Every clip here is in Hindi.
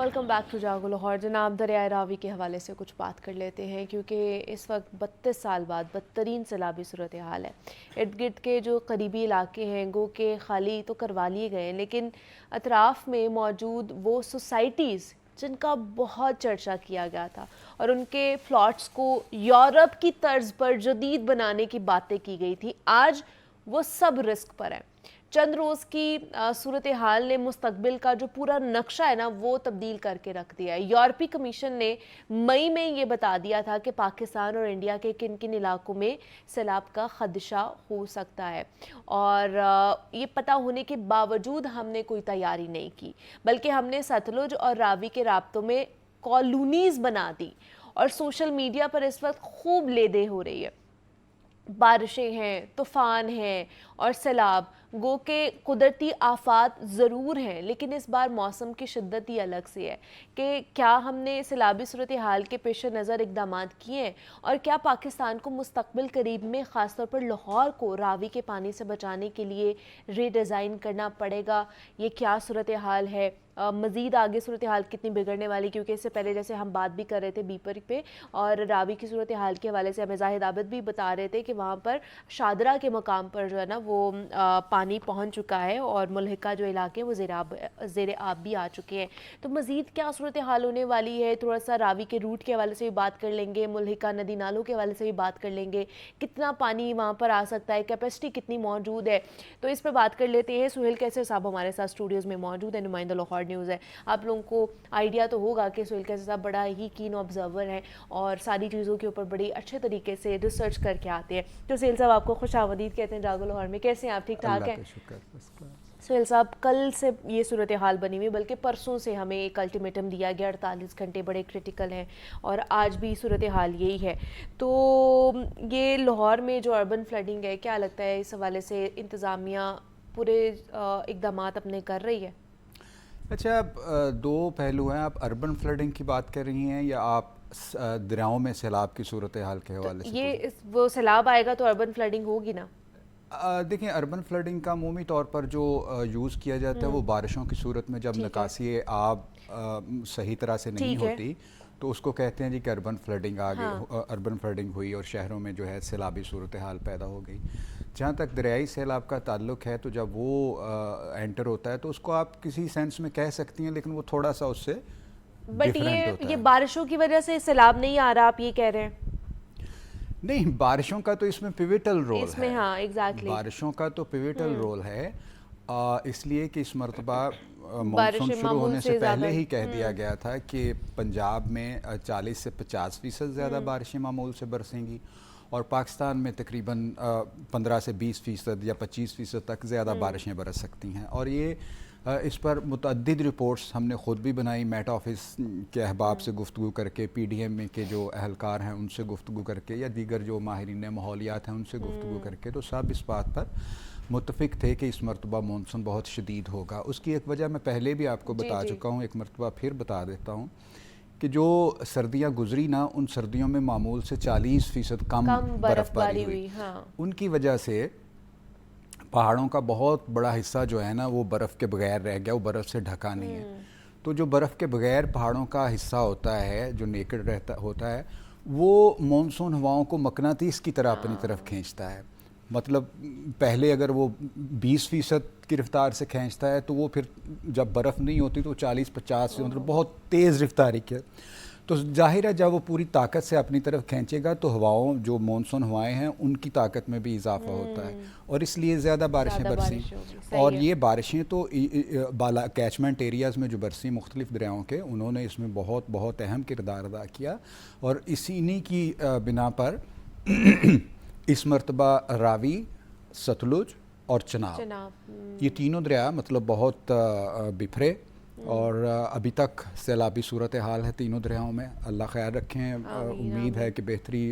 वेलकम बैक टू जागो लाहौर। जनाब, दरियाए रावी के हवाले से कुछ बात कर लेते हैं क्योंकि इस वक्त 32 साल बाद बदतरीन सैलाबी सूरत हाल है। इर्द गिर्द के जो करीबी इलाके हैं गो के खाली तो करवा लिए गए हैं, लेकिन अतराफ़ में मौजूद वो सोसाइटीज़ जिनका बहुत चर्चा किया गया था और उनके प्लॉट्स को यूरोप की तर्ज पर जदीद बनाने की बातें की गई थी, आज वो सब रिस्क पर है। चंद रोज़ की सूरत हाल ने मुस्तकबिल का जो पूरा नक्शा है ना वो तब्दील करके रख दिया है। यूरोपीय कमीशन ने मई में ये बता दिया था कि पाकिस्तान और इंडिया के किन किन इलाकों में सैलाब का खदशा हो सकता है, और ये पता होने के बावजूद हमने कोई तैयारी नहीं की, बल्कि हमने सतलुज और रावी के राब्तों में कॉलोनीज़ बना दी। और सोशल मीडिया पर इस वक्त खूब लेदे हो रही है, बारिशें हैं, तूफ़ान हैं और सैलाब गो के कुदरती आफात ज़रूर हैं, लेकिन इस बार मौसम की शिद्दत ही अलग से है कि क्या हमने सैलाबी सूरत हाल के पेश नज़र इकदाम किए हैं और क्या पाकिस्तान को मुस्तकबिल करीब में ख़ासतौर पर लाहौर को रावी के पानी से बचाने के लिए रीडिज़ाइन करना पड़ेगा। ये क्या सूरत हाल है, मज़ीद आगे सूरत हाल कितनी बिगड़ने वाली, क्योंकि इससे पहले जैसे हम बात भी कर रहे थे बीपर पे और रावी की सूरत हाल के हवाले से हमें जाहिद आबिद भी बता रहे थे कि वहाँ पर शादरा के मकाम पर जो है ना वो पानी पहुँच चुका है और मुल्हिका जो इलाके हैं वो ज़ेर आब भी आ चुके हैं। तो मज़ीद क्या सूरत हाल होने वाली है, थोड़ा सा रावी के रूट के हवाले से भी बात कर लेंगे, मुल्हिका नदी नालों के हवाले से भी बात कर लेंगे, कितना पानी वहाँ पर आ सकता है, कैपेसिटी कितनी मौजूद है, तो इस पर बात कर लेते हैं। सुहेल कैसर साहब हमारे साथ स्टूडियोज़ में मौजूद है, नुमाइंदा लाहौर न्यूज़ है। आप लोगों को आइडिया तो होगा कि सुहेल कैसर साहब बड़ा ही कीन ऑब्जर्वर हैं और सारी चीज़ों के ऊपर बड़ी अच्छे तरीके से रिसर्च करके आते हैं। तो सुहेल साहब आपको खुशामदीद कहते हैं जागो लाहौर में। कैसे हैं आप, ठीक ठाक हैं? सुहेल साहब, कल से ये सूरत हाल बनी हुई, बल्कि परसों से हमें एक अल्टीमेटम दिया गया, 48 घंटे बड़े क्रिटिकल हैं और आज भी सूरत हाल यही है। तो ये लाहौर में जो अर्बन फ्लडिंग है, क्या लगता है इस हवाले से इंतज़ामिया पूरे इकदाम अपने कर रही है? अच्छा, दो पहलू हैं। आप अर्बन फ्लडिंग की बात कर रही हैं या आप दरियाओं में सैलाब की सूरत हाल के हवाले से? ये वो सैलाब आएगा तो अर्बन फ्लडिंग होगी ना? देखिए, अर्बन फ्लडिंग का अमूमी तौर पर जो यूज़ किया जाता है वो बारिशों की सूरत में जब निकासी आब सही तरह से नहीं होती तो उसको कहते हैं जी कि अर्बन फ्लडिंग आ गई, अर्बन फ्लडिंग हुई और शहरों में जो है सैलाबी सूरत हाल पैदा हो गई। जहाँ तक दरियाई सैलाब का ताल्लुक़ है तो जब वो एंटर होता है तो उसको आप किसी सेंस में कह सकती हैं, लेकिन वो थोड़ा सा उससे डिफरेंट होता है। ये बारिशों की वजह से सैलाब नहीं आ रहा, आप ये कह रहे हैं? नहीं, बारिशों का तो इसमें पिविटल रोल है। हाँ, एग्जैक्टली। बारिशों का तो पिविटल रोल है, इसलिए कि इस मरतबा मानसून शुरू होने से पहले ही कह दिया गया था कि पंजाब में 40 से 50% ज़्यादा बारिशें मामूल से बरसेंगी और पाकिस्तान में तकरीबन 15 से 20% या 25% तक ज़्यादा बारिशें बरस सकती हैं। और ये इस पर मुतअद्दिद रिपोर्ट्स हमने ख़ुद भी बनाई, मेट ऑफिस के अहबाब से गुफ्तगू करके, PDM के जो अहलकार हैं उनसे गुफ्तगू करके या दीगर जो माहिरीन माहौलियात हैं उनसे गुफ्तगू करके, तो सब इस बात पर मुत्तफ़िक थे कि इस मरतबा मानसून बहुत शदीद होगा। उसकी एक वजह मैं पहले भी आपको बता चुका हूँ, एक मरतबा फिर बता देता हूँ कि जो सर्दियाँ गुजरी ना, उन सर्दियों में मामूल से 40% कम बर्फ़बारी हुई। उनकी वजह से पहाड़ों का बहुत बड़ा हिस्सा जो है ना वो बर्फ़ के बगैर रह गया, वो बर्फ़ से ढका नहीं है। तो जो बर्फ़ के बगैर पहाड़ों का हिस्सा होता है, जो नेकेड रहता होता है, वो मानसून हवाओं को मकनातीस की तरह अपनी तरफ खींचता है। मतलब पहले अगर वो 20% की रफ्तार से खींचता है तो वो फिर जब बर्फ़ नहीं होती तो 40-50 से, मतलब बहुत तेज़ रफ्तारी के, तो जाहिर है जब वो पूरी ताकत से अपनी तरफ खींचेगा तो हवाओं, जो मानसून हवाएं हैं, उनकी ताकत में भी इजाफा होता है और इसलिए ज़्यादा बारिशें बरसी। और ये बारिशें तो बाला कैचमेंट एरियाज़ में जो बरसी मुख्तलिफ दरियाओं के, उन्होंने इसमें बहुत बहुत अहम किरदार अदा किया और इसी की बिना पर इस मरतबा रावी, सतलुज और चनाब, ये तीनों दरिया मतलब बहुत बिखरे और अभी तक सैलाबी सूरत हाल है तीनों दरियाओं में। अल्लाह ख़ैर रखें, उम्मीद है कि बेहतरी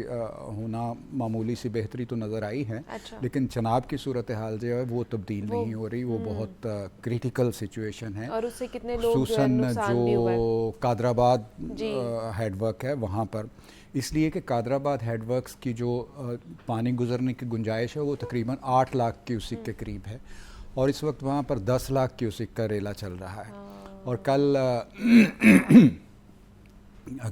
होना, मामूली सी बेहतरी तो नज़र आई है। लेकिन चनाब की सूरत हाल जो है वो तब्दील नहीं हो रही, वो बहुत क्रिटिकल सिचुएशन है। और उससे कितने लोग खुसूसन जो कादराबाद हेडवर्क है वहाँ पर, इसलिए कि कादराबाद हेडवर्क्स की जो पानी गुजरने की गुंजाइश है वो तकरीबन 8 लाख क्यूसिक के करीब है और इस वक्त वहाँ पर 10 लाख क्यूसिक का रेला चल रहा है। और कल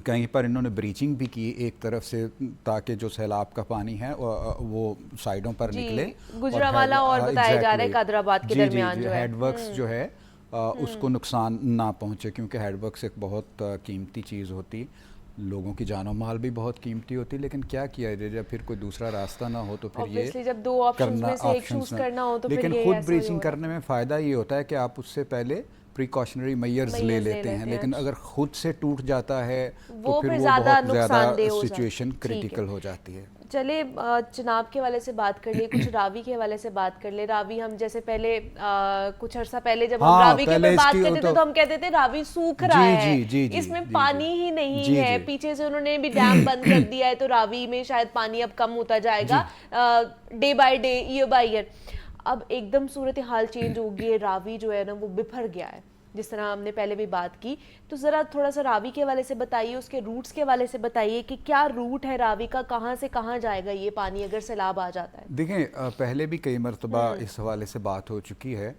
कहीं पर इन्होंने ब्रीचिंग भी की एक तरफ से, ताकि जो सैलाब का पानी है वो साइडों पर निकले। गुजरांवाला और बताया जा रहा है कादराबाद के दरमियान जो है हेडवर्क्स जो है उसको नुकसान ना पहुंचे, क्योंकि हेडवर्क्स एक बहुत कीमती चीज़ होती, लोगों की जानो माल भी बहुत कीमती होती, लेकिन क्या किया जाए जब फिर कोई दूसरा रास्ता ना हो तो फिर ये जब दो ऑप्शंस में से एक चूज करना हो तो लेकिन खुद ब्रीचिंग करने में फ़ायदा ये होता है कि आप उससे पहले प्रिकॉशनरी मेजर्स ले लेते हैं, लेकिन अगर खुद से टूट जाता है तो फिर वो बहुत ज़्यादा सिचुएशन क्रिटिकल हो जाती है। चले चुनाव के हवाले से बात कर लिए, कुछ रावी के हवाले से बात कर ले। रावी हम जैसे पहले कुछ अर्सा पहले जब हम रावी के ऊपर बात करते थे तो हम कहते थे रावी सूख रहा है, इसमें पानी ही नहीं है, पीछे से उन्होंने भी डैम बंद कर दिया है तो रावी में शायद पानी अब कम होता जाएगा day by day, year by year. अब एकदम सूरत हाल चेंज हो गई है, रावी जो है ना वो बिफर गया है, जिस तरह हमने पहले भी बात की। तो ज़रा थोड़ा सा रावी के हवाले से बताइए, उसके रूट्स के हवाले से बताइए कि क्या रूट है रावी का, कहाँ से कहाँ जाएगा ये पानी अगर सैलाब आ जाता है। देखें, पहले भी कई मरतबा इस हवाले से बात हो चुकी है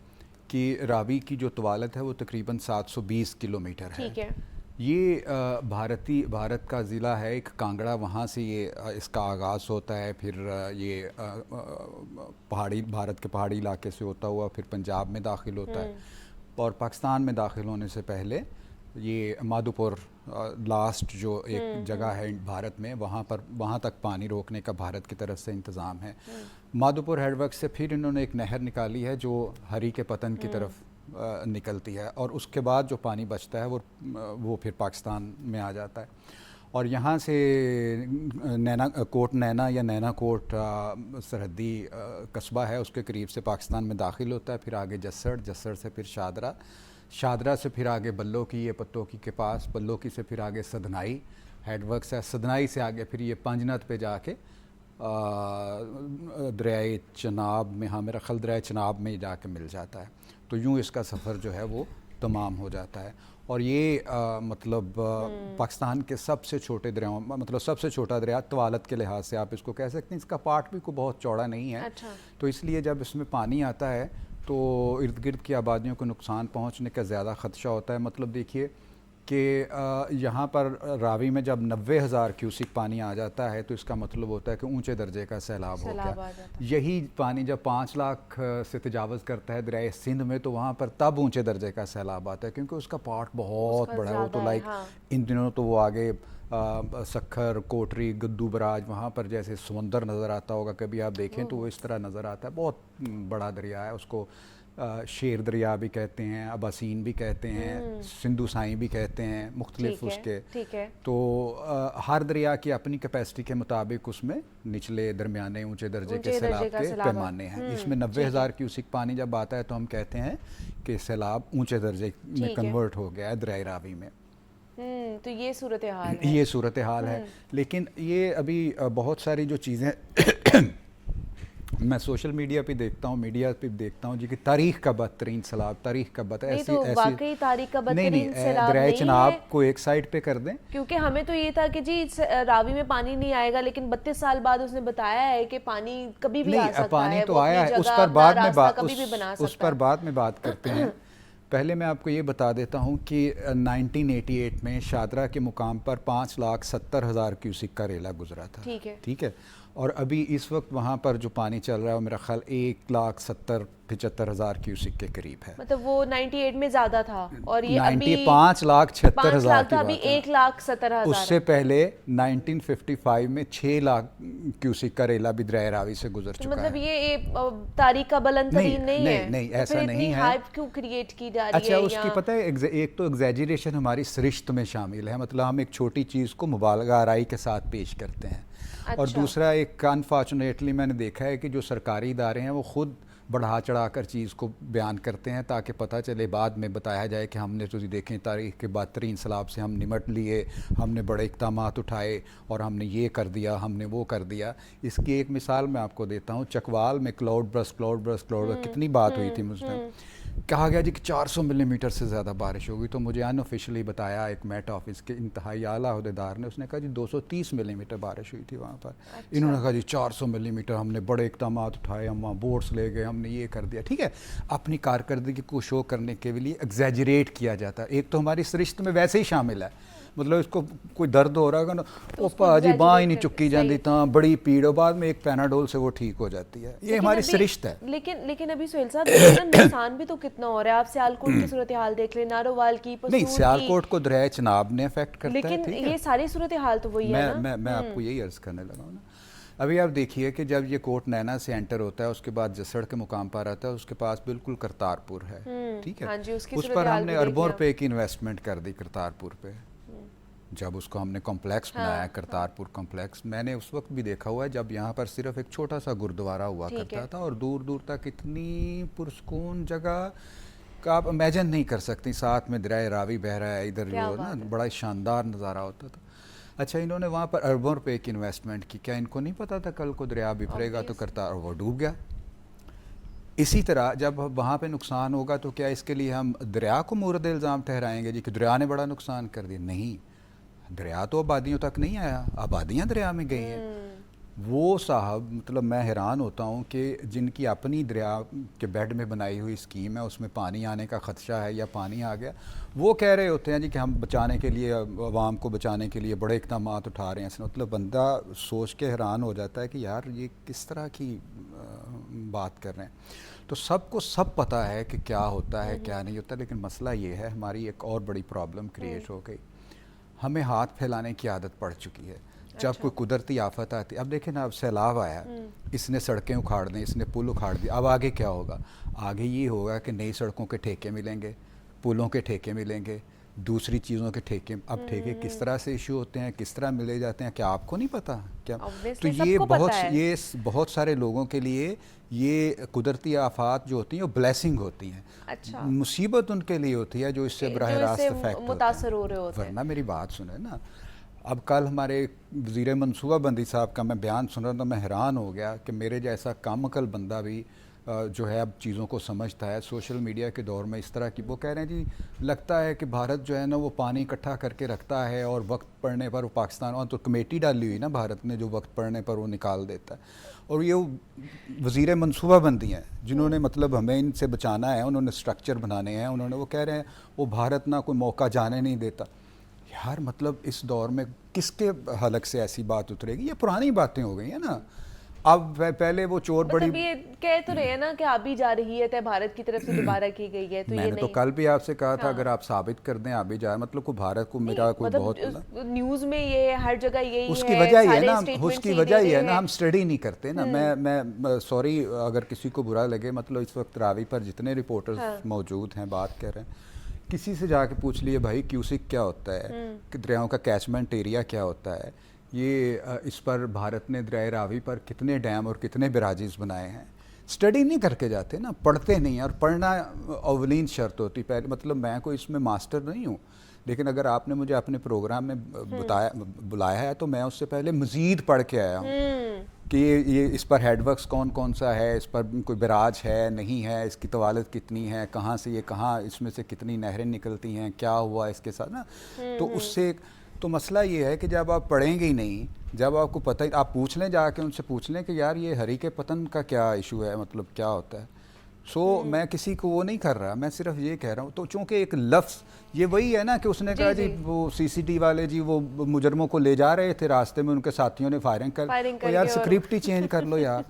कि रावी की जो तवालत है वो तकरीबन 720 किलोमीटर है। ठीक है। ये भारत का ज़िला है एक कांगड़ा, वहाँ से ये इसका आगाज़ होता है, फिर ये भारत के पहाड़ी इलाके से होता हुआ फिर पंजाब में दाखिल होता है, और पाकिस्तान में दाखिल होने से पहले ये माधोपुर लास्ट जो एक जगह है भारत में, वहाँ तक पानी रोकने का भारत की तरफ से इंतज़ाम है। माधोपुर हेडवर्क से फिर इन्होंने एक नहर निकाली है जो हरी के पतन की तरफ निकलती है, और उसके बाद जो पानी बचता है वो फिर पाकिस्तान में आ जाता है, और यहाँ से नैना या नैना कोट सरहदी कस्बा है, उसके करीब से पाकिस्तान में दाखिल होता है, फिर आगे जस्सड़ से फिर शादरा से फिर आगे बल्लोकी, ये पत्तोकी के पास, बल्लोकी से फिर आगे सदनाई हेडवर्क्स है, सदनाई से आगे फिर ये पंजनत पे जाके दरियाए चनाब में, हाँ मेरा ख्याल दरियाए चनाब में जाके मिल जाता है। तो यूँ इसका सफ़र जो है वो तमाम हो जाता है, और ये मतलब पाकिस्तान के सबसे छोटे दरियाओं, मतलब सबसे छोटा दरिया तवालत के लिहाज से आप इसको कह सकते हैं। इसका पार्ट भी कोई बहुत चौड़ा नहीं है। अच्छा। तो इसलिए जब इसमें पानी आता है तो इर्द गिर्द की आबादियों को नुकसान पहुंचने का ज़्यादा ख़दशा होता है। मतलब देखिए कि यहाँ पर रावी में जब 90,000 क्यूसिक पानी आ जाता है तो इसका मतलब होता है कि ऊंचे दर्जे का सैलाब हो गया। यही पानी जब 5 लाख से तजावज़ करता है दरिया सिंध में तो वहाँ पर तब ऊंचे दर्जे का सैलाब आता है, क्योंकि उसका पार्ट बहुत बड़ा है। वो तो लाइक इन दिनों तो वो आगे सखर, कोटरी, गद्दू बराज, वहाँ पर जैसे समंदर नज़र आता होगा, कभी आप देखें तो वो इस तरह नज़र आता है। बहुत बड़ा दरिया है, उसको शेर दरिया भी कहते हैं, अबासीन भी कहते हैं, सिंधु साई भी कहते हैं, मुख्तलिफ उसके। ठीक है। तो हर दरिया की अपनी कैपेसिटी के मुताबिक उसमें निचले, दरमियाने, ऊंचे दर्जे के सैलाब के पैमाने हैं। इसमें 90,000 क्यूसिक पानी जब आता है तो हम कहते हैं कि सैलाब ऊंचे दर्जे में कन्वर्ट हो गया है दरिया रावी में। तो ये सूरत हाल है। ये सूरत हाल है, लेकिन ये अभी बहुत सारी जो चीज़ें मैं सोशल मीडिया पे देखता हूँ, मीडिया पे देखता हूँ जी कि तारीख का बदतरीन सैलाब, तारीख का बदतरीन ऐसी वाकई तारीख का बदतरीन सैलाब दरिया चनाब को एक साइड पे कर दें, क्योंकि हमें तो ये था कि जी रावी में पानी नहीं आएगा, लेकिन 32 साल बाद उसने बताया है कि पानी कभी भी आ सकता है। पानी तो आया है, उस पर बाद में बात करते हैं। पहले मैं आपको ये बता देता हूँ कि 1988 में शादरा के मुकाम पर 5,70,000 क्यूसिक का रेला गुजरा था। ठीक है। और अभी इस वक्त वहाँ पर जो पानी चल रहा है वो मेरा ख्याल 1,70,75,000 क्यूसिक के करीब है। मतलब वो 98 में ज़्यादा था और ये अभी 5,76,000 की अभी 1,70,000। उससे पहले 1955 में 6 लाख क्यूसिक का रेला भी दरिया रावी से गुजर चुका है। मतलब ये तारीख का बुलंद तरीन नहीं है। नहीं, ऐसा नहीं है। हाइप क्यों क्रिएट की जा रही है? अच्छा, उसकी पता है, एक तो एग्जैजरेशन हमारी सरिश्त में शामिल है, मतलब हम एक छोटी चीज़ को मुबालगा आराई के साथ पेश करते हैं। और दूसरा एक अनफॉर्चुनेटली मैंने देखा है कि जो सरकारी इदारे हैं वो खुद बढ़ा चढ़ा कर चीज़ को बयान करते हैं ताकि पता चले, बाद में बताया जाए कि हमने तो देखें तारीख के बदतरीन सैलाब से हम निमट लिए, हमने बड़े इक़दामात उठाए और हमने ये कर दिया, हमने वो कर दिया। इसकी एक मिसाल मैं आपको देता हूँ। चकवाल में क्लाउड बर्स्ट कितनी बात हुई थी मुझसे। कहा गया जी कि 400 मिलीमीटर से ज़्यादा बारिश होगी, तो मुझे अनऑफिशियली बताया एक मेट ऑफिस के इंतहाई आला अहदेदार ने, उसने कहा जी 230 मिलीमीटर बारिश हुई थी वहाँ पर। अच्छा। इन्होंने कहा जी 400 मिलीमीटर, हमने बड़े इकदाम उठाए, हम वहाँ बोट्स ले गए, हमने ये कर दिया। ठीक है, अपनी कारकर्दगी को शो करने के लिए एग्जैजरेट किया जाता है। एक तो हमारी सरिश्त में वैसे ही शामिल है, मतलब इसको कोई दर्द हो रहा है ना, तो वो भाजी बाँ ही नहीं exaggerate चुकी सही। जाती, ता बड़ी पीड़, और बाद में एक पैनाडोल से वो ठीक हो जाती है। ये हमारी सरिश्त है। लेकिन अभी सुहेल साहब देखिए ना, नुकसान भी तो कितना हो रहा है। आप सियालकोट की सूरत हाल देख लें, नारोवाल की, नहीं, पसूर सियालकोट को दरिया चनाब ने अफेक्ट करता है। लेकिन ठीक है, ये सारी सूरत हाल तो वही है ना। मैं आपको यही अर्ज करने लगा हूँ ना। अभी आप देखिए कि जब ये कोट नैना से एंटर होता है, उसके बाद जसड़ के मुकाम पर आता है, उसके पास बिल्कुल करतारपुर है। ठीक है, हाँ जी, उसकी उस सूरत पर हाल हमने भी अरबों देखिए। रुपए की इन्वेस्टमेंट कर दी करतारपुर पे। जब उसको हमने कॉम्प्लेक्स बनाया, करतारपुर कॉम्प्लेक्स, मैंने उस वक्त भी देखा हुआ है जब यहाँ पर सिर्फ एक छोटा सा गुरुद्वारा हुआ ठीक करता है। था, और दूर दूर तक इतनी पुरसकून जगह का आप इमेजिन नहीं कर सकती। साथ में दरिया रावी बह रहा है, इधर क्या वो ना बात है। बड़ा शानदार नज़ारा होता था। अच्छा, इन्होंने वहाँ पर अरबों रुपए की इन्वेस्टमेंट की, क्या इनको नहीं पता था कल को दरिया बिफरेगा तो करतार वो डूब गया। इसी तरह जब वहाँ पे नुकसान होगा तो क्या इसके लिए हम दरिया को मूरद इल्ज़ाम ठहराएंगे जी कि दरिया ने बड़ा नुकसान कर दिया? नहीं, दरिया तो आबादियों तक नहीं आया, आबादियाँ दरिया में गई हैं। वो साहब, मतलब मैं हैरान होता हूँ कि जिनकी अपनी दरिया के बेड में बनाई हुई स्कीम है, उसमें पानी आने का ख़दशा है या पानी आ गया, वो कह रहे होते हैं जी कि हम बचाने के लिए, आवाम को बचाने के लिए बड़े इक़दाम उठा रहे हैं। मतलब बंदा सोच के हैरान हो जाता है कि यार ये किस तरह की बात कर रहे हैं। तो सबको सब पता है कि क्या होता है क्या नहीं होता, लेकिन मसला ये है, हमारी एक और बड़ी प्रॉब्लम क्रिएट हो गई, हमें हाथ फैलाने की आदत पड़ चुकी है। जब कोई कुदरती आफत आती है, अब देखें ना, अब सैलाब आया, इसने सड़कें उखाड़ दी, इसने पुल उखाड़ दिया, अब आगे क्या होगा? आगे ये होगा कि नई सड़कों के ठेके मिलेंगे, पुलों के ठेके मिलेंगे, दूसरी चीज़ों के ठेके। अब ठेके किस तरह से इशू होते हैं, किस तरह मिले जाते हैं, क्या आपको नहीं पता क्या? तो ये बहुत सारे लोगों के लिए ये कुदरती आफात जो होती हैं वो ब्लेसिंग होती हैं। अच्छा, मुसीबत उनके लिए होती है जो इससे बराह रास्त इफेक्ट मुतासर हो रहे होते हैं। वरना मेरी बात सुने ना, अब कल हमारे वज़ीर मनसूबाबंदी साहब का मैं बयान सुन रहा था, मैं हैरान हो गया कि मेरे जैसा कम अकल बंदा भी जो है अब चीज़ों को समझता है, सोशल मीडिया के दौर में इस तरह की, वो कह रहे हैं जी लगता है कि भारत जो है ना वो पानी इकट्ठा करके रखता है और वक्त पड़ने पर वो पाकिस्तान, और तो कमेटी डाली हुई ना भारत ने जो वक्त पड़ने पर वो निकाल देता है। और ये वज़ीर मनसूबाबंदी हैं जिन्होंने मतलब हमें इनसे बचाना है, उन्होंने स्ट्रक्चर बनाने हैं, उन्होंने, वो कह रहे हैं वो भारत ना कोई मौका जाने नहीं देता। यार मतलब इस दौर में किसके हलक से ऐसी बात उतरेगी? ये पुरानी बातें हो गई हैं ना। अब पहले वो चोर मतलब बड़ी, ये कह तो रहे हैं ना कि अभी जा रही है, तय भारत की तरफ से दोबारा की गई है, तो ये मैंने नहीं। तो कल भी आपसे कहा था अगर आप साबित कर दें अभी जाए, मतलब को भारत को मेरा कोई मतलब बहुत न्यूज में ये हर जगह यही उसकी है, वजह ही है सारे ना, statements उसकी ही वजह दे ही है रहे ना, हैं। हम स्टडी नहीं करते ना। मैं सॉरी अगर किसी को बुरा लगे, मतलब इस वक्त रावी पर जितने रिपोर्टर्स मौजूद हैं बात कर रहे हैं, किसी से जाके पूछ लिए भाई क्यूसिक क्या होता है, कि दरियाओं का कैचमेंट एरिया क्या होता है, ये इस पर भारत ने दरिया रावी पर कितने डैम और कितने बैराजेस बनाए हैं। स्टडी नहीं करके जाते ना, पढ़ते नहीं, और पढ़ना अवलीन शर्त होती पहले। मतलब मैं कोई इसमें मास्टर नहीं हूँ, लेकिन अगर आपने मुझे अपने प्रोग्राम में बुलाया है तो मैं उससे पहले मज़ीद पढ़ के आया हूँ कि ये इस पर हेडवर्क्स कौन कौन सा है, इस पर कोई बैराज है नहीं है, इसकी तवालत कितनी है, कहाँ से ये कहाँ, इसमें से कितनी नहरें निकलती हैं, क्या हुआ इसके साथ ना। तो उससे तो मसला ये है कि जब आप पढ़ेंगे ही नहीं, जब आपको पता ही, आप पूछ लें जाके उनसे पूछ लें कि यार ये हरी के पतन का क्या इशू है, मतलब क्या होता है। मैं किसी को वो नहीं कर रहा, मैं सिर्फ ये कह रहा हूँ। तो चूंकि एक लफ्ज़ ये वही है ना कि उसने कहा जी वो सीसीटी वाले जी वो मुजरमों को ले जा रहे थे, रास्ते में उनके साथियों ने फायरिंग कर, यार स्क्रिप्ट ही चेंज कर लो यार।